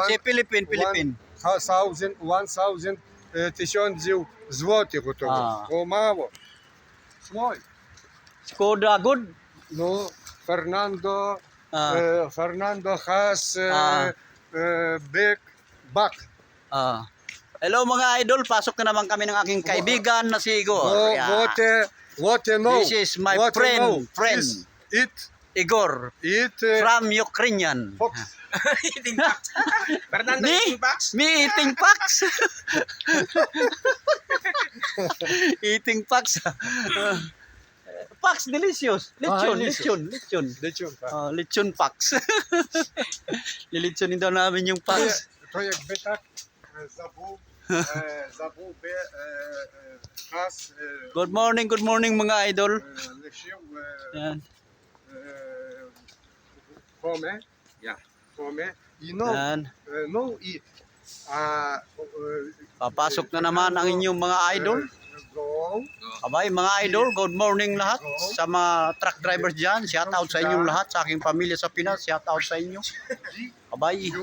Си Philippine. 1000 złotych gotowo. O mało. Smoj. Skoda good. No, Fernando has big back. Hello mga idol, pasok na naman kami ng aking kaibigan na si Igor. What you know? This is my what you know friend. is Eat Igor from Ukrainian. fox. Eating packs. Fernando, eating packs? Me eating packs. Eating packs. Packs delicious. Lechon. Lechon packs. Lilitsonin daw namin yung packs. To jakby tak забув би has Good morning mga idol. лишив Yan. Коме. Yeah. Коме. І Yan. і Papasok na naman ang inyong mga idol. go. Abay mga idol, good morning lahat sa mga truck drivers dyan. Shout out sa inyong lahat, sa aking pamilya sa Pinas. Shout out sa inyo. Abay.